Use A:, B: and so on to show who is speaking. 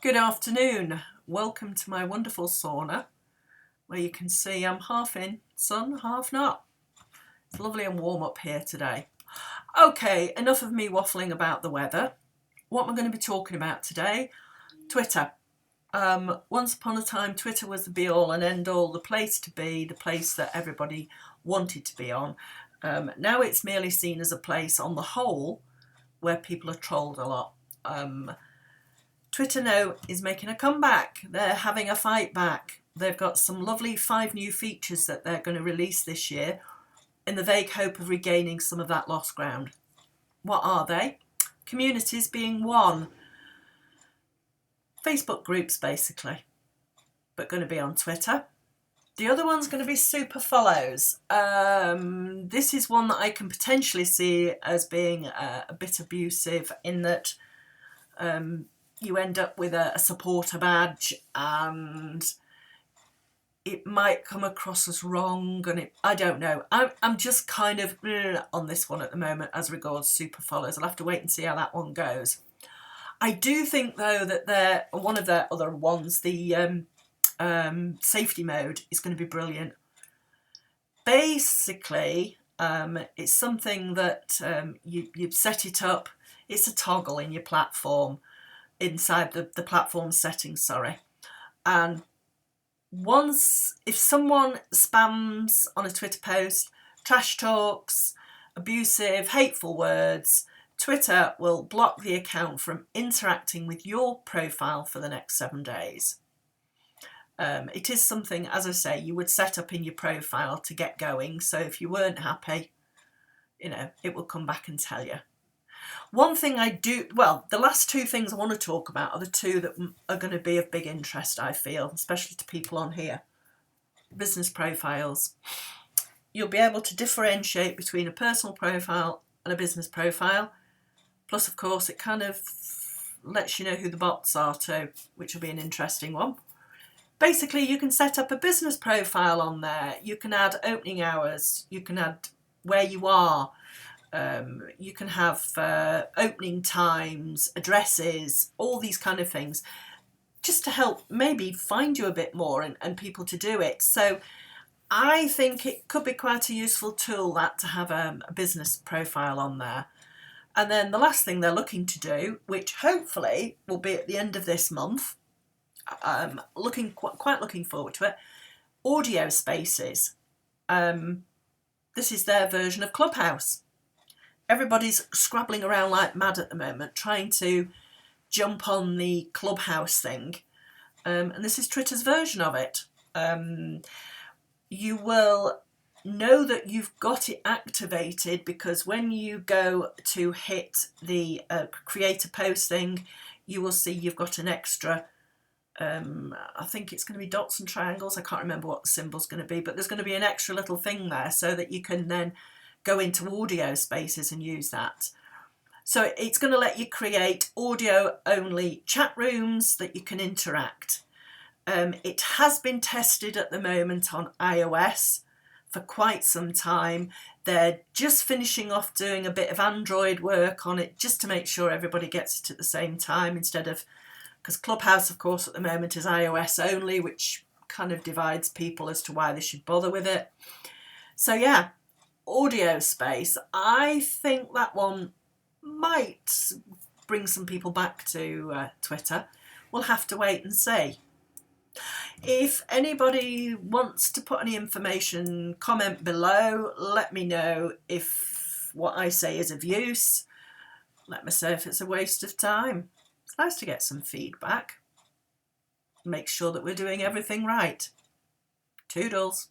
A: Good afternoon. Welcome to my wonderful sauna where you can see I'm half in sun, half not. It's lovely and warm up here today. Okay, enough of me waffling about the weather. What am I going to be talking about today? Twitter. Once upon a time, Twitter was the be-all and end-all, the place to be, the place that everybody wanted to be on. Now it's merely seen as a place on the whole where people are trolled a lot. Twitter now is making a comeback. They're having a fight back. They've got some lovely 5 new features that they're going to release this year in the vague hope of regaining some of that lost ground. What are they? Communities being one. Facebook groups, basically, but going to be on Twitter. The other one's going to be super follows. This is one that I can potentially see as being a bit abusive in that you end up with a supporter badge and it might come across as wrong, and I don't know. I'm just kind of on this one at the moment as regards super follows. I'll have to wait and see how that one goes. I do think though that they're one of their other ones, the safety mode, is going to be brilliant. Basically, it's something that you set it up. It's a toggle in your platform, inside the platform settings, and if someone spams on a Twitter post, trash talks, abusive, hateful words, Twitter will block the account from interacting with your profile for the next 7 days. It is something, as I say, you would set up in your profile to get going, so if you weren't happy, it will come back and tell you. One thing the last 2 things I want to talk about are the 2 that are going to be of big interest, I feel, especially to people on here. Business profiles. You'll be able to differentiate between a personal profile and a business profile. Plus, of course, it kind of lets you know who the bots are too, which will be an interesting one. Basically, you can set up a business profile on there. You can add opening hours. You can add where you are. You can have opening times, addresses, all these kind of things, just to help maybe find you a bit more and people to do it. So I think it could be quite a useful tool to have a business profile on there. And then the last thing they're looking to do, which hopefully will be at the end of this month, quite looking forward to it, audio spaces. This is their version of Clubhouse. Everybody's scrabbling around like mad at the moment, trying to jump on the Clubhouse thing. And this is Twitter's version of it. You will know that you've got it activated because when you go to hit the create a post thing, you will see you've got an extra, I think it's going to be dots and triangles. I can't remember what the symbol's going to be, but there's going to be an extra little thing there so that you can then go into audio spaces and use that. So it's going to let you create audio only chat rooms that you can interact. It has been tested at the moment on iOS for quite some time. They're just finishing off doing a bit of Android work on it just to make sure everybody gets it at the same time, because Clubhouse, of course, at the moment is iOS only, which kind of divides people as to why they should bother with it. So yeah, audio space. I think that one might bring some people back to Twitter. We'll have to wait and see. If anybody wants to put any information, comment below. Let me know if what I say is of use. Let me say if it's a waste of time. It's nice to get some feedback. Make sure that we're doing everything right. Toodles.